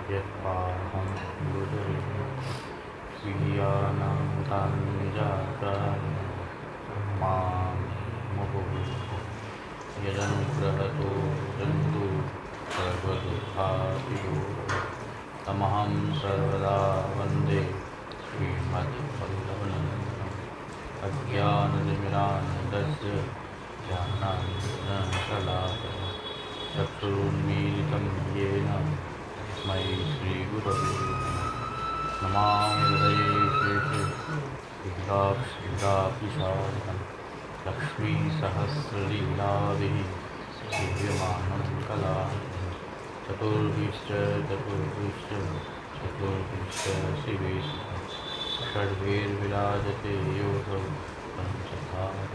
यत्पाहं गुरुर्गीयानां तानि जातानि मां मुहुः यदनुग्रहतो जन्तु सर्वदुःखादियो तमहं सर्वदा वन्दे श्रीमद्वल्लभनन्दनम् अज्ञानतिमिरान्धस्य ज्ञानाञ्जनशलाकया चक्षुरुन्मीलितं येन तस्मै श्रीगुरवे नमामि हृदये शेषे लीलाक्षीरापिशाचिनं लक्ष्मीसहस्रलीलाभिः सेव्यमानं कलावतीं चतुर्भिश्च शिवेशः षड्भिर्विराजते योऽसौ पञ्चधारः।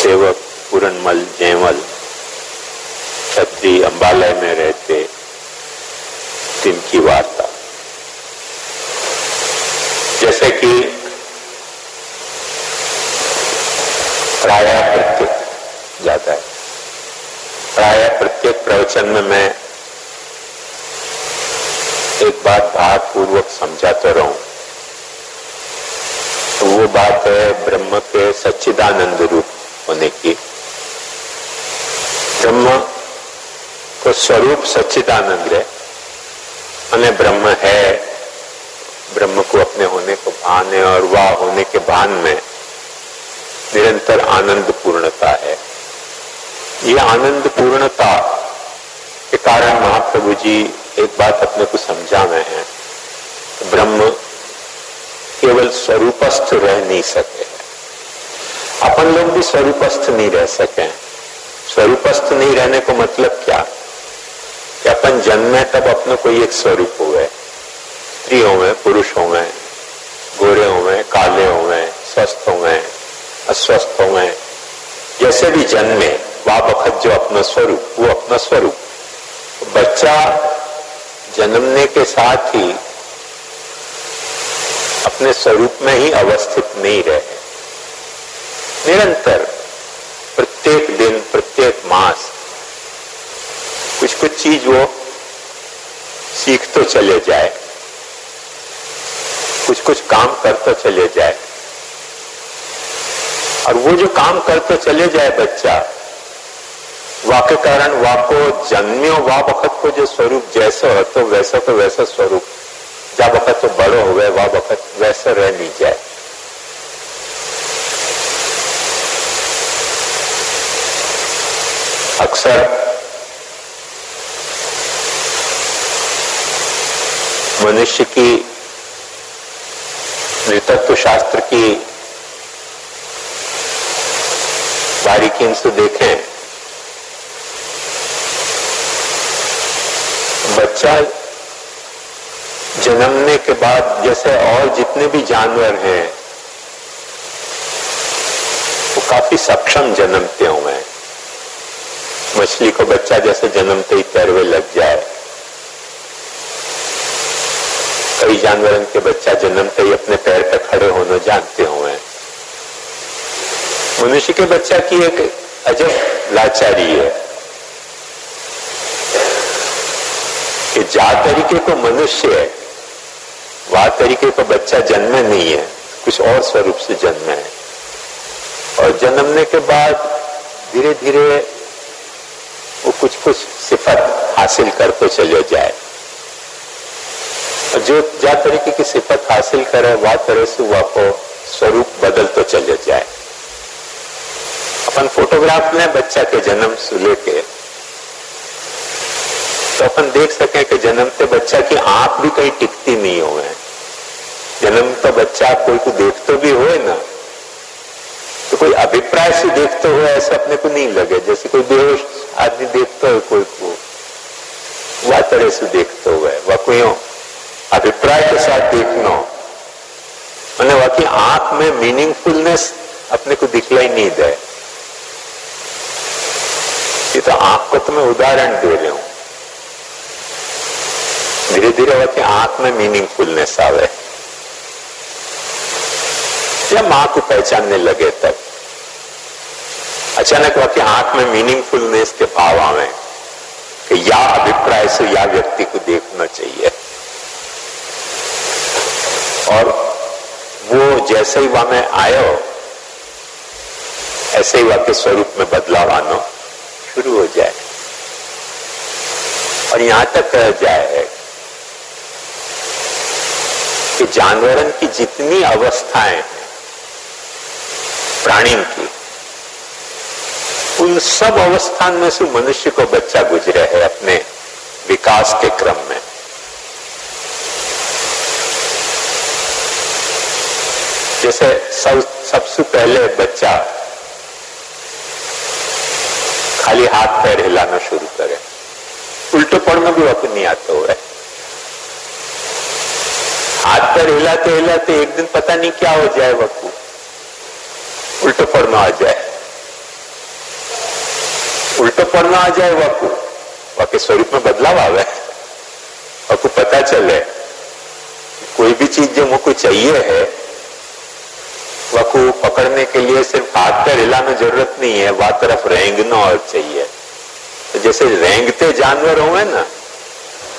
सेवक पूरनमल जयमल छत्री अंबालय में रहते दिन की वार्ता। जैसे कि प्रायः प्रत्येक जाता है, प्रायः प्रत्येक प्रवचन में मैं एक बात भारपूर्वक समझाता रहूं, तो वो बात है ब्रह्म के सच्चिदानंद रूप होने की। ब्रह्म को स्वरूप सच्चिदानंद है, अने ब्रह्म है, ब्रह्म को अपने होने को भान है और वह होने के भान में निरंतर आनंद पूर्णता है। ये आनंद पूर्णता के कारण महाप्रभु जी एक बात अपने को समझा में है, ब्रह्म केवल स्वरूपस्थ रह नहीं सके। अपन लोग भी स्वरूपस्थ नहीं रह सके। स्वरूपस्थ नहीं रहने को मतलब क्या कि अपन जन्मे तब अपने कोई एक स्वरूप हुए, स्त्री होवे, पुरुष होवे, गोरे होवे, काले होवे, स्वस्थ होवे, अस्वस्थ होवे, जैसे भी जन्मे वह वक्त जो अपना स्वरूप, वो अपना स्वरूप। बच्चा जन्मने के साथ ही अपने स्वरूप में ही अवस्थित नहीं रहे, निरंतर प्रत्येक दिन प्रत्येक मास कुछ कुछ चीज वो सीख तो चले जाए, कुछ कुछ काम करते चले जाए, और वो जो काम करते चले जाए बच्चा, वाके कारण वाको जन्मियो वा वक्त को जो स्वरूप जैसा हो तो वैसा स्वरूप जा वक्त तो बड़ो हो गए, वह वक्त वैसा रह नहीं जाए। अक्सर मनुष्य की नृतत्व शास्त्र की बारीकियों से देखें, बच्चा जन्मने के बाद जैसे और जितने भी जानवर हैं वो काफी सक्षम जन्मते हुए हैं। मछली को बच्चा जैसे जन्मते ही तैरवे लग जाए, कई जानवरों के बच्चा जन्मते ही अपने पैर पर खड़े होना जानते हुए। मनुष्य के बच्चा की एक अजब लाचारी है कि जा तरीके को मनुष्य है, वह तरीके को बच्चा जन्मे नहीं है, कुछ और स्वरूप से जन्मे है। और जन्मने के बाद धीरे धीरे वो कुछ कुछ सिफत हासिल करते चले जाए, और जो जा तरीके की सिफत हासिल करे वह तरह से वह को स्वरूप बदलते चले जाए। अपन फोटोग्राफ में बच्चा के जन्म से लेके तो अपन देख सके कि जन्मते बच्चा की आंख भी कहीं टिकती नहीं हो। जन्म तो बच्चा कोई को देखते भी हो ना, तो कोई अभिप्राय से देखते हुए ऐसा अपने को नहीं लगे, जैसे कोई बेहोश आदमी देखता हो कोई को, वह तरह से देखते हुए वह कोई अभिप्राय के साथ देखना, मैंने वह की आंख में मीनिंगफुलनेस अपने को दिखलाई नहीं दे। ये तो आंख को तो मैं उदाहरण दे रहा हूं, धीरे धीरे वह की आंख में मीनिंगफुलनेस आवे, जब मां को पहचानने लगे तब अचानक वाकई आंख में मीनिंगफुलनेस के भाव आवे कि या अभिप्राय से या व्यक्ति को देखना चाहिए, और वो जैसे ही वहां में आयो ऐसे ही वाकई स्वरूप में बदलाव आना शुरू हो जाए। और यहां तक कहा जाए कि जानवरन की जितनी अवस्थाएं हैं प्राणी की, उन सब अवस्थान में से मनुष्य को बच्चा गुजरे है अपने विकास के क्रम में। जैसे सबसे पहले बच्चा खाली हाथ पैर हिलाना शुरू करे, उल्टो पड़ना भी वक्त नहीं आता हुआ है। हाथ पैर हिलाते हिलाते एक दिन पता नहीं क्या हो जाए, वकू उल्टो पड़ना आ जाए, उल्टो पड़ना आ जाए, वकू स्वरूप में बदलाव आवे, वकू पता चले कोई भी चीज जो मुझको चाहिए है वकू पकड़ने के लिए सिर्फ हाथ पैर हिलाना जरूरत नहीं है, वह तरफ रेंगना और चाहिए। तो जैसे रेंगते जानवर हुए ना,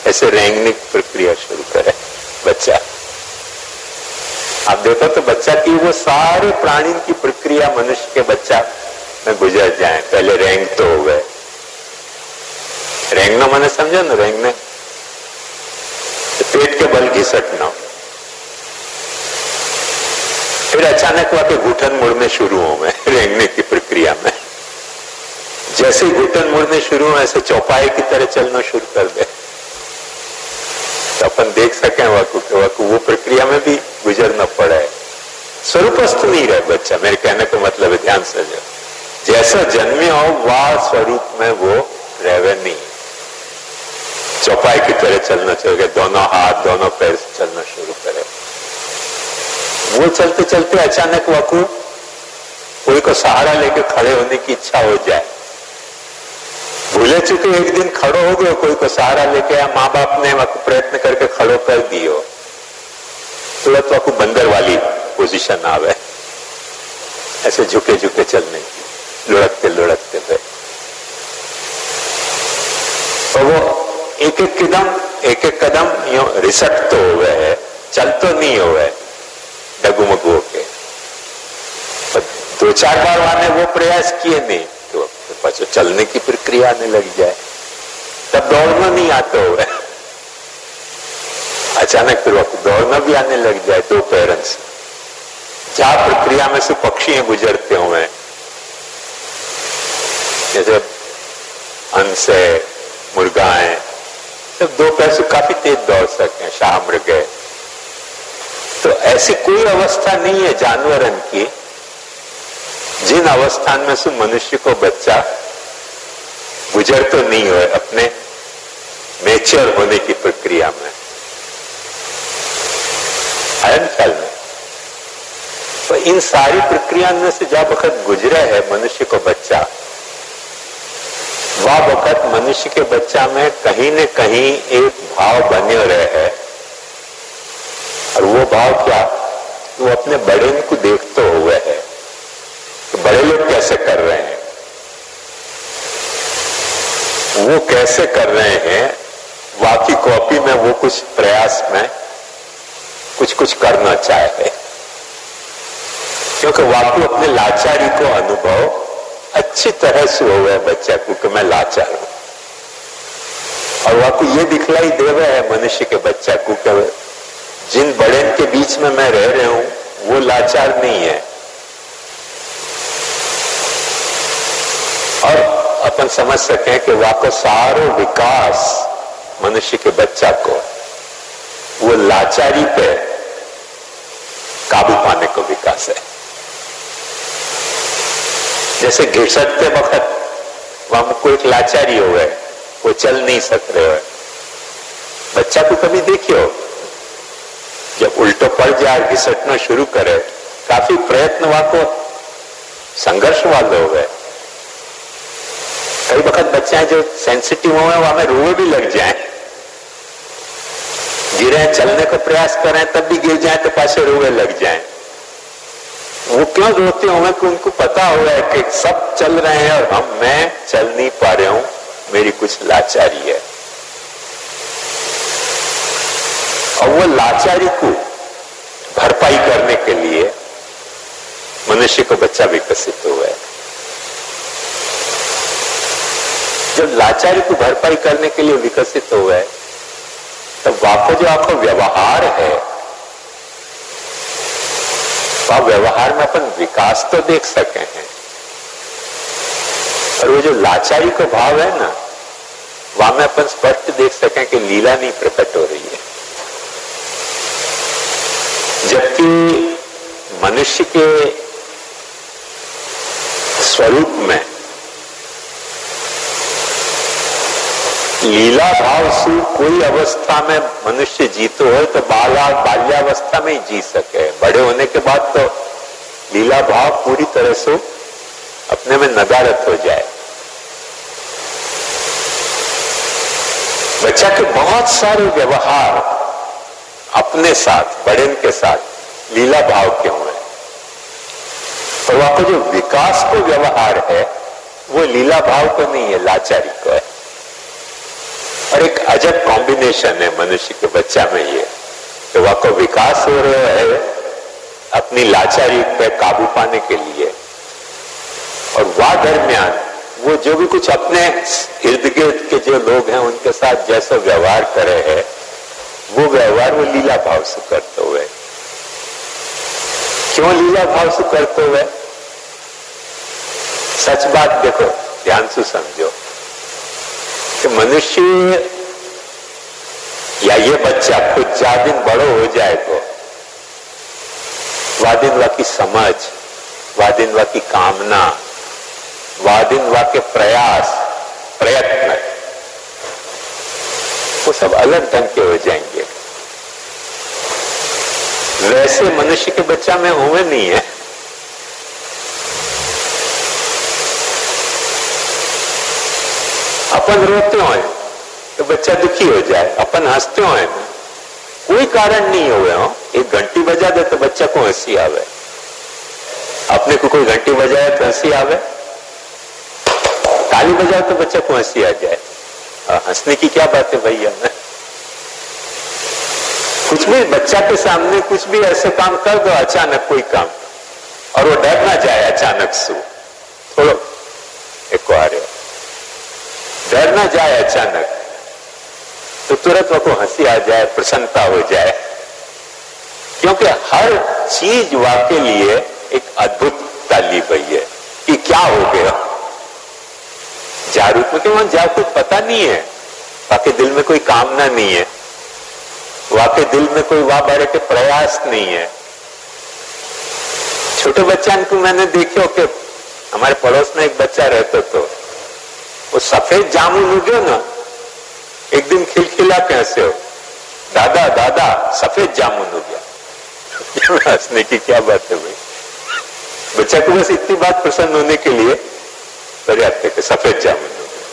ऐसे रेंगने की प्रक्रिया शुरू करे बच्चा। आप देखो तो बच्चा की वो सारे प्राणी की प्रक्रिया मनुष्य के बच्चा में गुजर जाए। पहले रेंग तो हो गए, रेंगना मैंने समझा ना, रेंगने तो पेट के बल घिसटना, फिर अचानक वहां पे घुटन मुड़ने शुरू हो गए रेंगने की प्रक्रिया में। जैसे ही घुटन मुड़ने शुरू हो ऐसे चौपाई की तरह चलना शुरू कर दे, तो अपन देख सकें वकू वो प्रक्रिया में भी गुजरना पड़ा है। स्वरूपस्थ नहीं रहे बच्चा, मेरे कहने का मतलब है, ध्यान से जैसा जन्मे हो वह स्वरूप में वो रहवे नहीं, चौपाई की तरह चलना चाहिए, दोनों हाथ दोनों पैर से चलना शुरू करे। वो चलते चलते अचानक वकू कोई को सहारा लेके खड़े होने की इच्छा हो जाए, भूले चुके एक दिन खड़ो हो गए, कोई को सहारा लेके या माँ बाप ने वकू प्रयत्न करके खड़ो कर दियो, तुरंत वकू बंदर वाली पोजीशन आवे, ऐसे झुके झुके चलने की, लुढ़कते लुढ़कते पे। तो वो एक एक कदम यूं रिसट तो हो गए है, चल तो नहीं हो गए डगुमगु होके। दो चार बार वाने वो प्रयास किए नहीं तो पछो चलने की प्रक्रिया आने लग जाए, तब दौड़ना नहीं आता हो, अचानक फिर वक्त दौड़ना भी आने लग जाए दो पैरों से। जहां प्रक्रिया में से पक्षी गुजरते हुए, जैसे हंस है, मुर्गाएं, सब दो पैर से काफी तेज दौड़ सकते हैं, शाह मृग है। तो ऐसी कोई अवस्था नहीं है जानवरन की जिन अवस्थान में से मनुष्य को बच्चा गुजर तो नहीं हुए अपने नेचर होने की प्रक्रिया में, आया ख्याल में। तो इन सारी प्रक्रिया में से जब वक्त गुजरा है मनुष्य को बच्चा, वह वक्त मनुष्य के बच्चा में कहीं न कहीं एक भाव बने रहे है, और वो भाव क्या, वो अपने बड़े को देखते हुए है कि बड़े लोग कैसे कर रहे हैं, वो कैसे कर रहे हैं, वाकई कॉपी में वो कुछ प्रयास में कुछ करना चाहे, क्योंकि वाकई अपने लाचारी को अनुभव अच्छी तरह से हो गया बच्चा को कि मैं लाचार हूं, और वाकई ये दिखलाई दे रहा है मनुष्य के बच्चा को कि जिन बड़े के बीच में मैं रह रहा हूं वो लाचार नहीं है। और अपन समझ सकें कि वाकई सारो विकास मनुष्य के बच्चा को वो लाचारी पे काबू पाने को विकास है। जैसे घिसटते वक्त वहां कोई एक लाचारी हो गए, वो चल नहीं सक रहे हो, बच्चा को कभी देखियो जब उल्टो पड़ जाए घिसटना शुरू करे, काफी प्रयत्न वाको संघर्ष वाले हो गए। कई वक्त बच्चे जो सेंसिटिव हुए वहां में रोए भी लग जाए, गिरे चलने का प्रयास करें तब भी गिर जाए तो पासे रोए लग जाए। वो क्यों रोते होंगे कि उनको पता हुआ है कि सब चल रहे हैं और मैं चल नहीं पा रहा हूं, मेरी कुछ लाचारी है। और वो लाचारी को भरपाई करने के लिए मनुष्य को बच्चा विकसित हुआ है। जब लाचारी को भरपाई करने के लिए विकसित हुआ है, तब वाको जो आपका व्यवहार है, वह व्यवहार में अपन विकास तो देख सके हैं, और वो जो लाचारी का भाव है ना, वहां में अपन स्पष्ट देख सकें कि लीला नहीं प्रकट हो रही है। जबकि मनुष्य के स्वरूप में लीला भाव से कोई अवस्था में मनुष्य जीतो हो तो बाल्यावस्था में ही जी सके। बड़े होने के बाद तो लीला भाव पूरी तरह से अपने में नदारत हो जाए। बच्चा के बहुत सारे व्यवहार अपने साथ, बड़े के साथ लीला भाव के हुए, और वहां का जो विकास को व्यवहार है वो लीला भाव को नहीं है, लाचारी को है। और एक अजब कॉम्बिनेशन है मनुष्य के बच्चा में ये, तो वहां का विकास हो रहा है अपनी लाचारी पे काबू पाने के लिए, और वह दरमियान वो जो भी कुछ अपने इर्द गिर्द के जो लोग हैं उनके साथ जैसा व्यवहार करे है, वो व्यवहार वो लीला भाव से करते हुए। क्यों लीला भाव से करते हुए? सच बात देखो, ध्यान से समझो कि मनुष्य या ये बच्चा खुद जा दिन बड़ो हो जाए तो वह दिन वह की समझ, वह दिन वह की कामना, वह दिन वह के प्रयास, प्रयत्न, वो सब अलग ढंग के हो जाएंगे। वैसे मनुष्य के बच्चा में हुए नहीं है। अपन रोते हो तो बच्चा दुखी हो जाए, अपन हंसते हो कोई कारण नहीं हुए हो, एक घंटी बजा दे तो बच्चा को हंसी आवे। अपने को कोई घंटी बजाए तो हंसी आवे, ताली बजाओ तो बच्चा को हंसी आ जाए। हंसने की क्या बात है भैया? कुछ भी बच्चा के सामने कुछ भी ऐसे काम कर दो, अचानक कोई काम, और वो डर ना जाए अचानक से, थोड़ा एक आ रहे डर ना जाए अचानक, तो तुरंत वो हंसी आ जाए, प्रसन्नता हो जाए। क्योंकि हर चीज वाके लिए एक अद्भुत ताली हुई है कि क्या हो गया। जागरूक में वहां जा कुछ पता नहीं है, वाके दिल में कोई कामना नहीं है, वाके दिल में कोई वाह बारे के प्रयास नहीं है। छोटे बच्चा को मैंने देखो कि हमारे पड़ोस में एक बच्चा रहता तो वो सफेद जामुन उगे ना, एक दिन खिलखिला के हंसे हो, दादा दादा सफेद जामुन हो गया। हंसने की क्या बात है भाई? बच्चा को बस इतनी बात प्रसन्न होने के लिए पर्याप्त है कि सफेद जामुन हो गया।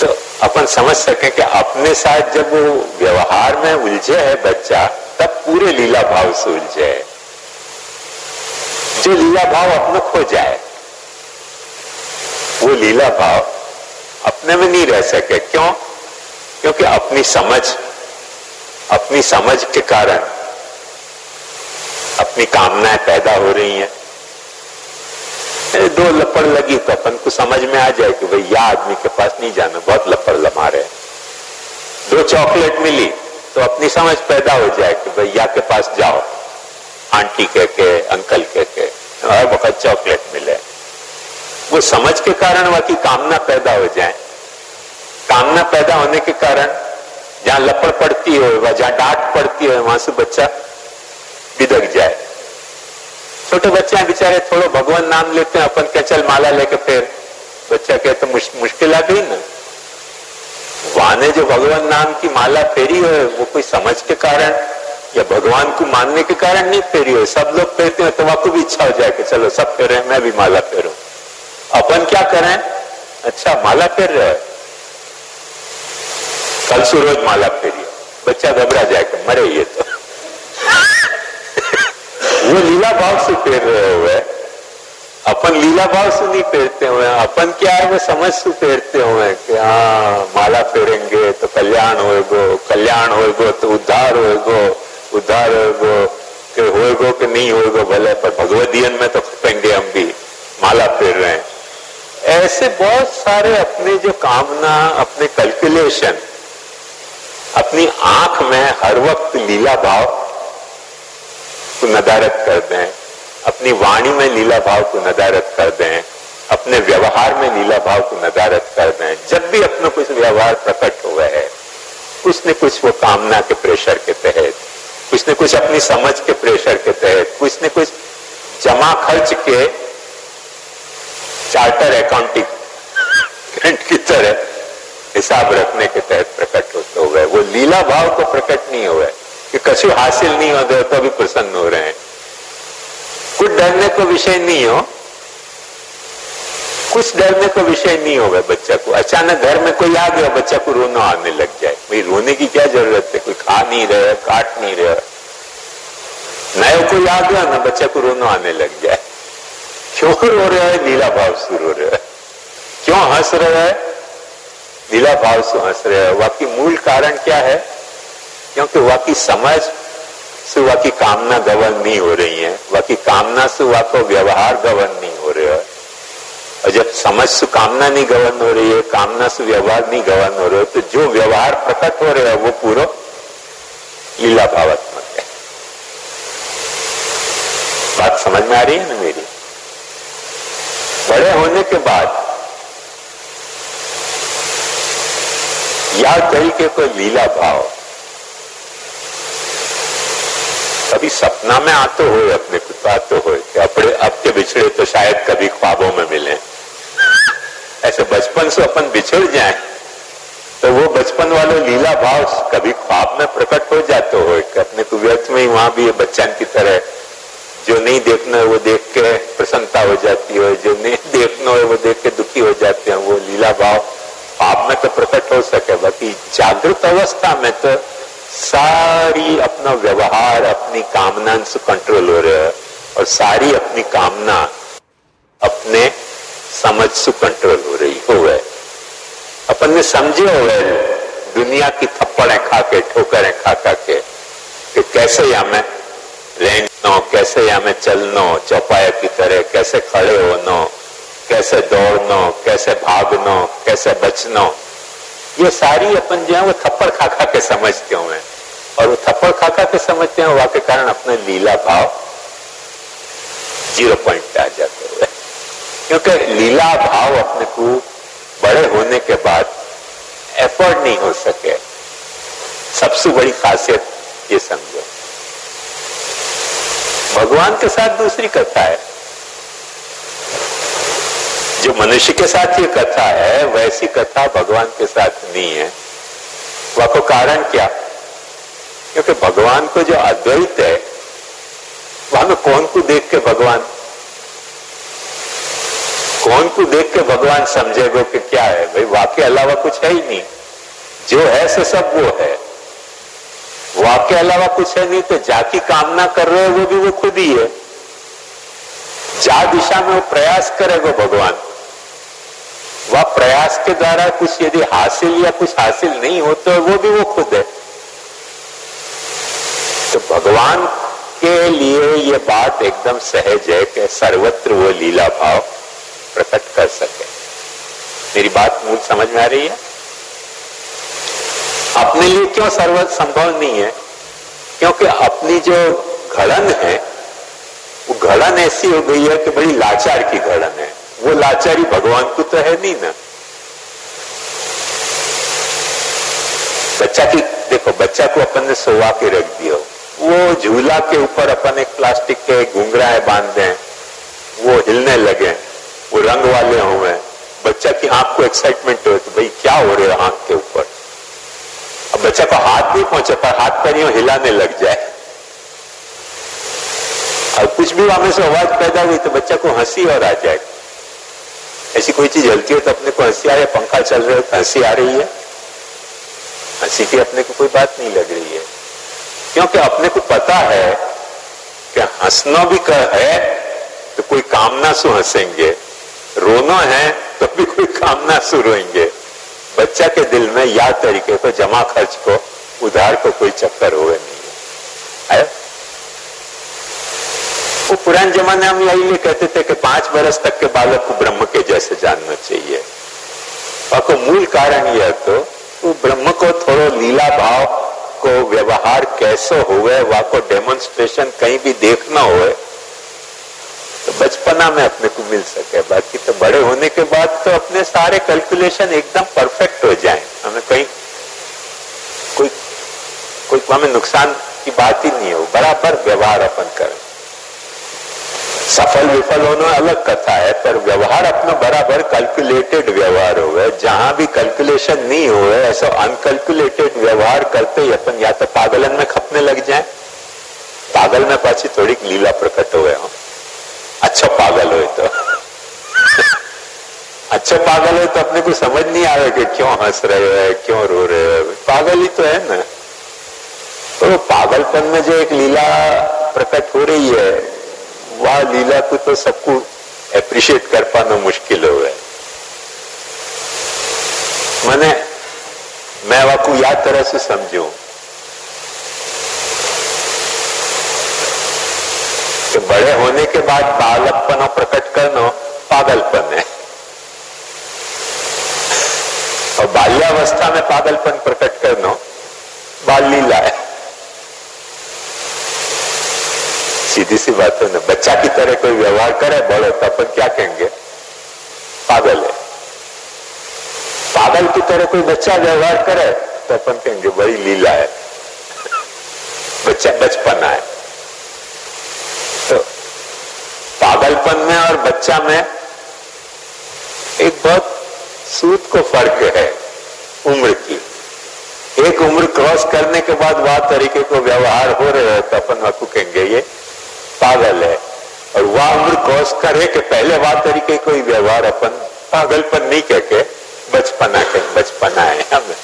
तो अपन समझ सकें कि अपने साथ जब वो व्यवहार में उलझे है बच्चा, तब पूरे लीला भाव से उलझे है। जो लीला भाव अपने खो जाए, वो लीला भाव अपने में नहीं रह सके। क्यों? क्योंकि अपनी समझ के कारण अपनी कामनाएं पैदा हो रही हैं। दो लपड़ लगी तो अपन को समझ में आ जाए कि भाई यह आदमी के पास नहीं जाना, बहुत लपड़ लमा रहे। दो चॉकलेट मिली तो अपनी समझ पैदा हो जाए कि भाई या के पास जाओ, आंटी के अंकल के हर वक्त चॉकलेट मिले। वो समझ के कारण वह की कामना पैदा हो जाए। कामना पैदा होने के कारण जहां लपड़ पड़ती हो, जहां डांट पड़ती हो, वहां से बच्चा बिदक जाए। छोटे बच्चे बेचारे थोड़ा भगवान नाम लेते हैं, अपन क्या चल माला लेके, फिर बच्चा कहते तो मुश्किल आ गई ना। वहां ने जो भगवान नाम की माला फेरी हो, वो कोई समझ के कारण या भगवान को मानने के कारण नहीं फेरी हो। सब लोग फेरते हैं तो वहां को भी इच्छा हो जाए कि चलो सब फेरे, मैं भी माला फेरूं। अपन क्या करें? अच्छा माला फेर रहे, कल से रोज माला फेरिए। बच्चा घबरा जाएगा, मरे ये तो वो लीला भाव से फेर रहे हुए, अपन लीला भाव से नहीं फेरते हुए। अपन क्या है, वो समझ से फेरते हुए कि हाँ माला फेरेंगे तो कल्याण होएगो, कल्याण होएगो तो उद्धार होएगो, उद्धार होएगो कि नहीं होएगो भले, पर भगवदीयन में तो खपेंगे हम भी, माला फेर रहे हैं। ऐसे बहुत सारे अपने जो कामना, अपने कैलकुलेशन, अपनी आंख में हर वक्त लीला भाव को नदारत कर दें, अपनी वाणी में लीला भाव को नदारत कर दें, अपने व्यवहार में लीला भाव को नदारत कर दें। जब भी अपना कुछ व्यवहार प्रकट हुआ है, कुछ न कुछ वो कामना के प्रेशर के तहत, कुछ न कुछ अपनी समझ के प्रेशर के तहत, कुछ न कुछ जमा खर्च के चार्टर अकाउंटिंग की तरह हिसाब रखने के तहत प्रकट होते हुए, वो लीला भाव को प्रकट नहीं हुए कि कछु हासिल नहीं हो गए तो भी प्रसन्न हो रहे हैं। कुछ डरने को विषय नहीं हो, कुछ डरने को विषय नहीं होगा बच्चा को। अचानक घर में कोई आ गया, बच्चा को रोना आने लग जाए, भाई रोने की क्या जरूरत है, कोई खा नहीं रहा, काट नहीं रहा, नया कोई आ गया ना, बच्चा को रोना आने लग जाए। क्यों रो रहा है? लीला भाव से रो रहा है। क्यों हंस रहा है? लीला भाव से हंस रहा है। वाकई मूल कारण क्या है? क्योंकि वाकई समझ से वाकई कामना गवर्न नहीं हो रही है, वाकई कामना से वाकई व्यवहार गवर्न नहीं हो रहा है। और जब समझ से कामना नहीं गवर्न हो रही है, कामना से व्यवहार नहीं गवर्न हो रहा है, तो जो व्यवहार प्रकट हो रहा है वो पूरा लीला भावात्मक है। बात समझ में आ रही है ना मेरी? बड़े होने के बाद या तरीके को लीला भाव कभी सपना में आते हो, अपने खुद आते हो कि अपने अब के बिछड़े तो शायद कभी ख्वाबों में मिले। ऐसे बचपन से अपन बिछड़ जाए तो वो बचपन वाले लीला भाव कभी ख्वाब में प्रकट हो जाते हो कि अपने को व्यर्थ में ही वहां भी बच्चन की तरह जो नहीं देखना है वो देख के प्रसन्नता हो जाती है, जो नहीं देखना है वो देख के दुखी हो जाते हैं। वो लीला भाव ख्वाब में तो प्रकट हो सके, बाकी जागृत अवस्था में तो सारी अपना व्यवहार अपनी कामना से कंट्रोल हो रहा है और सारी अपनी कामना अपने समझ से कंट्रोल हो रही हो गए। अपन ने समझे हो गए दुनिया की थप्पड़ें खा के, ठोकरें खा खा के कि कैसे हमें रहना, कैसे हमें चलना चौपाया की तरह, कैसे खड़े होना, कैसे दौड़ना, कैसे भागना, कैसे बचना, ये सारी अपन जो है वो थप्पड़ खा खा के समझते हुए, और वो थप्पड़ खा खा के समझते हैं, वहां के कारण अपने लीला भाव 0 पॉइंट पे आ जाते हुए। क्योंकि लीला भाव अपने को बड़े होने के बाद एफर्ट नहीं हो सके। सबसे बड़ी खासियत ये समझो, भगवान के साथ दूसरी कथा है। जो मनुष्य के साथ ये कथा है वैसी कथा भगवान के साथ नहीं है। वह को कारण क्या? क्योंकि भगवान को जो अद्वैत है वहां में कौन को देख के भगवान समझेगा कि क्या है? भाई वाक्य अलावा कुछ है ही नहीं, जो है सो सब वो है। वाक्य अलावा कुछ है नहीं, तो जाकी कामना कर रहे हो वो भी वो खुद ही है। जा दिशा में वो प्रयास करेगा भगवान, वह प्रयास के द्वारा कुछ यदि हासिल या कुछ हासिल नहीं होता है वो भी वो खुद है। तो भगवान के लिए ये बात एकदम सहज है कि सर्वत्र वो लीला भाव प्रकट कर सके। मेरी बात मूल समझ में आ रही है? अपने लिए क्यों सर्वत्र संभव नहीं है? क्योंकि अपनी जो घड़न है वो घड़न ऐसी हो गई है कि बड़ी लाचार की घड़न है। वो लाचारी भगवान को तो है नहीं ना। बच्चा की देखो, बच्चा को अपन ने सोवा के रख दिया, वो झूला के ऊपर अपन एक प्लास्टिक के घुंघराएं बांध दें, वो हिलने लगे, वो रंग वाले हुए, बच्चा की आंख को एक्साइटमेंट हो तो भाई क्या हो रहा है आंख के ऊपर। अब बच्चा को हाथ नहीं पहुंचे पर हाथ पैरियों हिलाने लग जाए, और कुछ भी वहां से आवाज पैदा हुई तो बच्चा को हंसी और आ जाए। ऐसी कोई चीज हलती हो तो अपने को हंसी आ रही है, पंखा चल रहा है तो हंसी आ रही है, हंसी की अपने को कोई बात नहीं लग रही है। क्योंकि अपने को पता है क्योंकि हंसना भी है तो कोई कामना से हंसेंगे, रोना है तो भी कोई कामना से रोएंगे। बच्चा के दिल में या तरीके को जमा खर्च को उधार को कोई चक्कर हुए नहीं है। वो पुराने जमाने में यही कहते थे कि 5 वर्ष तक के बालक को ब्रह्म के जैसे जानना चाहिए। और मूल कारण यह तो वो ब्रह्म को थोड़ो लीला भाव को व्यवहार कैसे हुए वह को डेमोन्स्ट्रेशन कहीं भी देखना हुए तो बचपना में अपने को मिल सके। बाकी तो बड़े होने के बाद तो अपने सारे कैलकुलेशन एकदम परफेक्ट हो जाएं, हमें कहीं कोई हमें नुकसान की बात ही नहीं हो, बराबर व्यवहार अपन करें। सफल विफल होना अलग कथा है, पर व्यवहार अपना बराबर कैलकुलेटेड व्यवहार हो गए। जहां भी कैलकुलेशन नहीं हो ऐसा अनकैलकुलेटेड व्यवहार करते ही अपन या तो पागलन में खपने लग जाए, पागल में पाची थोड़ी लीला प्रकट हो गए हो। अच्छा पागल हो तो अच्छा पागल हो तो अपने को समझ नहीं आवे कि क्यों हंस रहे हो, क्यों रो रहे हो, पागल ही तो है ना। तो पागलपन में जो एक लीला प्रकट हो रही है वह लीला को तो सबको एप्रिशिएट कर पाना मुश्किल हो गया। मैं आपको याद तरह से समझूं कि बड़े होने के बाद बालकपन प्रकट करना पागलपन है और बाल्यावस्था में पागलपन प्रकट करना बाल लीला है। सीधी सी बात है ना। बच्चा की तरह कोई व्यवहार करे बड़े तो अपन क्या कहेंगे, पागल है। पागल की तरह कोई बच्चा व्यवहार करे तो अपन कहेंगे बड़ी लीला है, बच्चा बचपना है। तो पागलपन में और बच्चा में एक बहुत सूद को फर्क है उम्र की। एक उम्र क्रॉस करने के बाद वह तरीके को व्यवहार हो रहे हो तो अपन आपको कहेंगे ये पागल है, और वह उम्र क्रॉस करे कि पहले वह तरीके कोई व्यवहार अपन पागलपन नहीं कह के बचपना है। हमें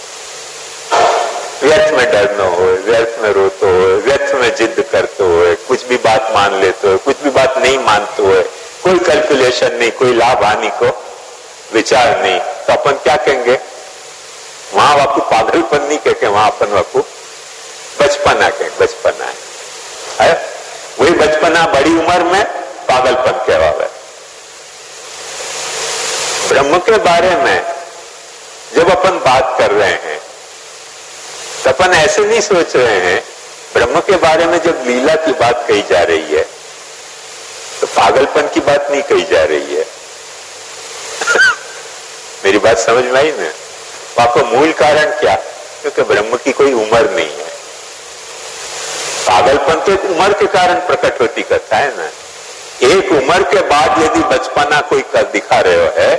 व्यर्थ में डरना हो, व्यर्थ में रोते हो, व्यर्थ में जिद करते हो, कुछ भी बात मान लेते हो, कुछ भी बात नहीं मानते हो, कोई कैलकुलेशन नहीं, कोई लाभ हानि को विचार नहीं, तो अपन क्या कहेंगे वहां आपको पागलपन नहीं कह के वहां अपन आपको बचपना कहेंगे, बचपना है। वही बचपना बड़ी उम्र में पागलपन कहवावे। ब्रह्म के बारे में जब अपन बात कर रहे हैं तो अपन ऐसे नहीं सोच रहे हैं, ब्रह्म के बारे में जब लीला की बात कही जा रही है तो पागलपन की बात नहीं कही जा रही है। मेरी बात समझ में आई ना। आपको मूल कारण क्या, क्योंकि ब्रह्म की कोई उम्र नहीं है। पागलपन तो एक उम्र के कारण प्रकट होती कथा है ना। एक उम्र के बाद यदि बचपना कोई कर दिखा रहे है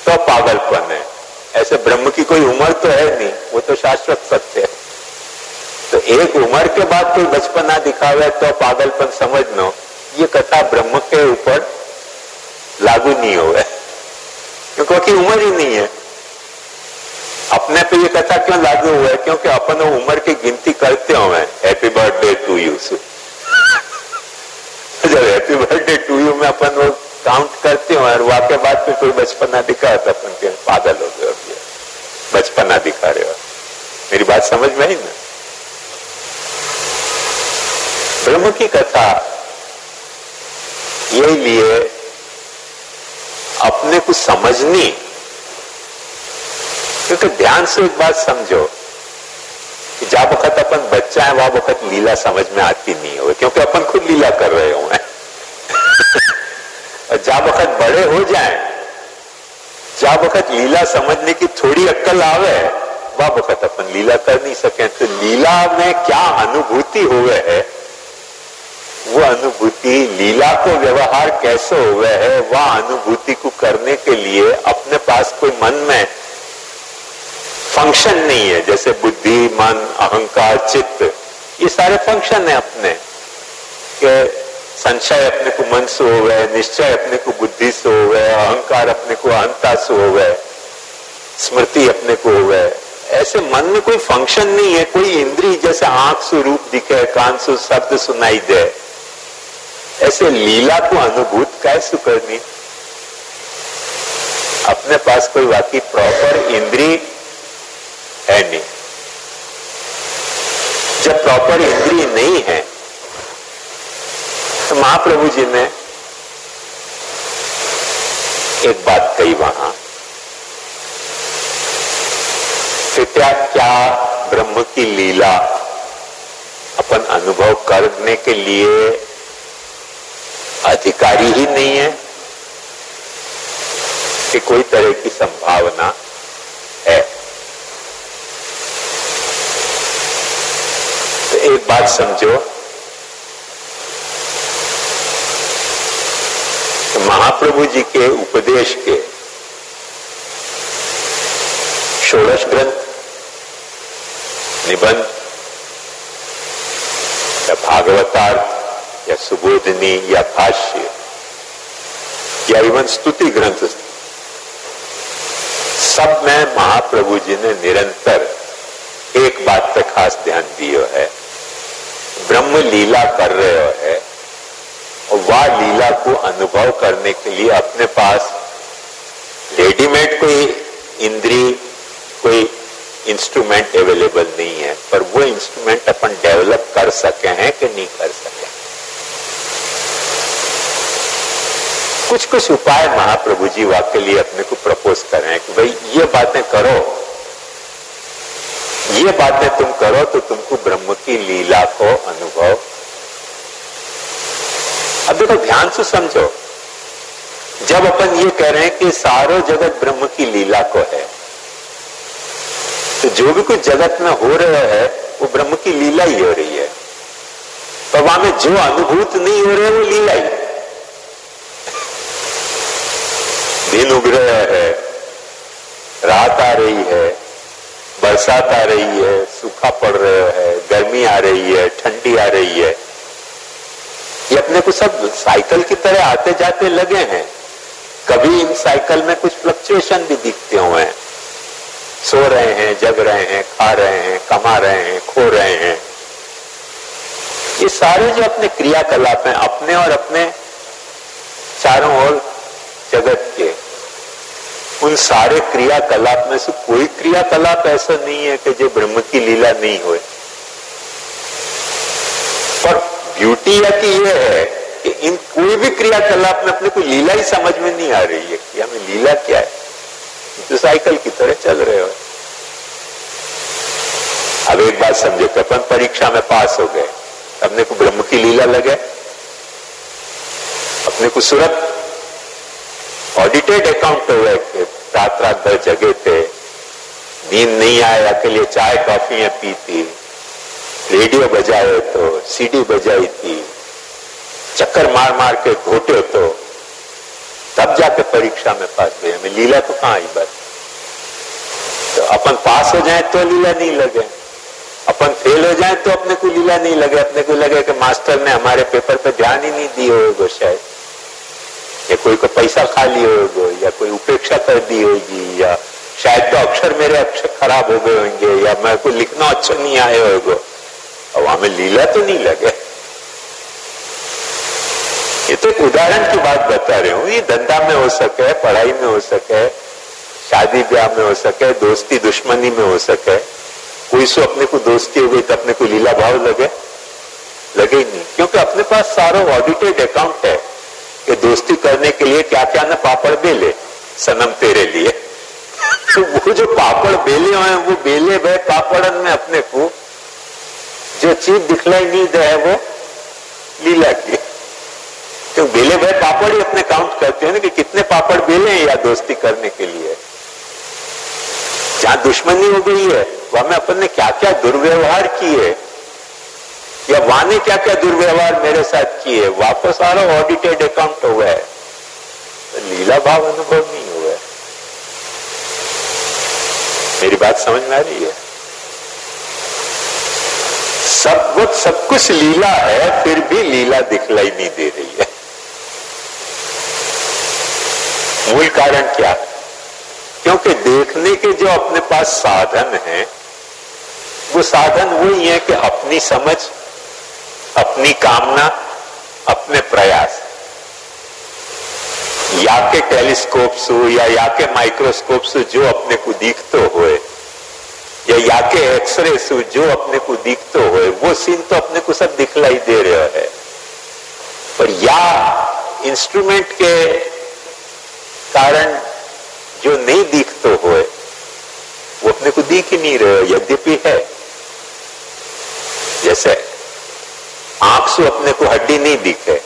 तो पागलपन है। ऐसे ब्रह्म की कोई उम्र तो है नहीं, वो तो शाश्वत सत्य है। तो एक उम्र के बाद कोई बचपना दिखावे तो पागलपन समझना, ये कथा ब्रह्म के ऊपर लागू नहीं हो है, क्योंकि उम्र ही नहीं है। अपने पे ये कथा क्यों लागू हुआ है, क्योंकि अपन उम्र की गिनती करते हुए हैप्पी बर्थडे टू यू। जब हैप्पी बर्थडे टू यू में अपन वो काउंट करते हो और वाके बाद में कोई बचपना दिखा तो अपन के पागल हो गए, बचपना दिखा रहे हो। मेरी बात समझ में आई ना। ब्रह्म की कथा ये लिए अपने को समझनी, क्योंकि ध्यान से एक बात समझो कि जब वक्त अपन बच्चा है वह वक्त लीला समझ में आती नहीं हो, क्योंकि अपन खुद लीला कर रहे हो हैं। और जब वक्त बड़े हो जाएं, जब वक्त लीला समझने की थोड़ी अक्ल आवे वह वक्त अपन लीला कर नहीं सके। तो लीला में क्या अनुभूति हुए है, वो अनुभूति लीला को व्यवहार कैसे हुए है, वह अनुभूति को करने के लिए अपने पास कोई मन में फंक्शन नहीं है। जैसे बुद्धि, मन, अहंकार, चित्त, ये सारे फंक्शन है अपने के। संशय अपने को मन से हो गए, निश्चय अपने को बुद्धि से हो गए, अहंकार अपने को अहंता से हो गए, स्मृति अपने को हो गए। ऐसे मन में कोई फंक्शन नहीं है। कोई इंद्री जैसे आंख से रूप दिखे, कान से शब्द सुनाई दे, ऐसे लीला को अनुभूत कैसे करनी? अपने पास कोई वाकई प्रॉपर इंद्री है नहीं। जब प्रॉपर इंद्री नहीं है तो महाप्रभु जी ने एक बात कही वहां कि क्या ब्रह्म की लीला अपन अनुभव करने के लिए अधिकारी ही नहीं है कि कोई तरह की संभावना है? तो एक बात समझो, तो महाप्रभु जी के उपदेश के 16 ग्रंथ, निबंध या भागवतार्थ या सुबोधनी या भाष्य या इवन स्तुति ग्रंथ, सब में महाप्रभु जी ने निरंतर एक बात पे खास ध्यान दिया है, ब्रह्म लीला कर रहे हो है और वह लीला को अनुभव करने के लिए अपने पास रेडीमेड कोई इंद्री, कोई इंस्ट्रूमेंट अवेलेबल नहीं है, पर वो इंस्ट्रूमेंट अपन डेवलप कर सके हैं कि नहीं कर सके। कुछ कुछ उपाय महाप्रभु जी वाकई लिए अपने को प्रपोज कर रहे हैं कि भाई ये बातें करो, ये बातें तुम करो तो तुमको ब्रह्म की लीला को अनुभव। अब देखो ध्यान से समझो, जब अपन ये कह रहे हैं कि सारो जगत ब्रह्म की लीला को है, तो जो भी कुछ जगत में हो रहा है वो ब्रह्म की लीला ही हो रही है, पर वहां में जो अनुभूत नहीं हो रहे वो लीला ही। दिन उग रहा है, रात आ रही है, बरसात आ रही है, सूखा पड़ रहा है, गर्मी आ रही है, ठंडी आ रही है, ये अपने को सब साइकिल की तरह आते जाते लगे हैं। कभी इन साइकिल में कुछ फ्लक्चुएशन भी दिखते हुए हैं, सो रहे हैं, जग रहे हैं, खा रहे हैं, कमा रहे हैं, खो रहे हैं। ये सारे जो अपने क्रियाकलाप हैं, अपने और अपने चारों ओर जगत के, उन सारे क्रियाकलाप में से कोई क्रियाकलाप ऐसा नहीं है कि जो ब्रह्म की लीला नहीं हो। पर ब्यूटी या कि यह है कि इन कोई भी क्रियाकलाप में अपने को लीला ही समझ में नहीं आ रही है कि हमें लीला क्या है, तो साइकिल की तरह चल रहे हो। अब एक बात समझो कि अपन परीक्षा में पास हो गए, अपने को ब्रह्म की लीला लगे, अपने को सूरत ऑडिटेड अकाउंट हुआ कि रात रात भर जगे थे, नींद नहीं आया के लिए चाय कॉफी पीती, रेडियो बजाए तो सीडी बजाई थी, चक्कर मार मार के घोटे तो तब जाके परीक्षा में पास हुए। हमें लीला तो कहां आई बात। तो अपन पास हो जाए तो लीला नहीं लगे, अपन फेल हो जाए तो अपने को लीला नहीं लगे, अपने को लगे कि मास्टर ने हमारे पेपर पे ध्यान ही नहीं दिए होगा शायद, या कोई को पैसा खा लिया होगा, या कोई उपेक्षा कर दी होगी, या शायद तो अक्षर मेरे अक्षर खराब हो गए होंगे, या मेरे को लिखना अच्छा नहीं आया होगा। अब हमें लीला तो नहीं लगे। ये तो एक उदाहरण की बात बता रहे हूं। ये धंधा में हो सके, पढ़ाई में हो सके, शादी ब्याह में हो सके, दोस्ती दुश्मनी में हो सके। कोई सो अपने को दोस्ती हो गई तो अपने को लीला भाव लगे ही नहीं, क्योंकि अपने पास सारा ऑडिटेड अकाउंट है कि दोस्ती करने के लिए क्या क्या न पापड़ बेले सनम तेरे लिए। तो वो जो पापड़ बेले हुए हैं, वो बेले भय पापड़न में अपने को जो चीज दिखलाई नहीं दे वो लीला की। तो बेले भय पापड़ ही अपने काउंट करते हैं ना कि कितने पापड़ बेले हैं या दोस्ती करने के लिए। जहां दुश्मनी हो गई है वहां में अपन ने क्या क्या दुर्व्यवहार किए, या वहां ने क्या क्या दुर्व्यवहार मेरे साथ किए, वापस सारा ऑडिटेड अकाउंट हुआ है, तो लीला भाव अनुभव नहीं हुआ है। मेरी बात समझ में आ रही है? सब कुछ लीला है, फिर भी लीला दिखलाई नहीं दे रही है। मूल कारण क्या? क्योंकि देखने के जो अपने पास साधन हैं, वो साधन वही है कि अपनी समझ, अपनी कामना, अपने प्रयास या के टेलीस्कोप सु या के माइक्रोस्कोप सु जो अपने को दिखतो होए या के एक्सरे सु जो अपने को दिखतो होए वो सीन तो अपने को सब दिखलाई दे रहा है, पर या इंस्ट्रूमेंट के कारण जो नहीं दिखतो होए वो अपने को दिख ही नहीं रहा, यद्यपि है। जैसे आंख से अपने को हड्डी नहीं दिखे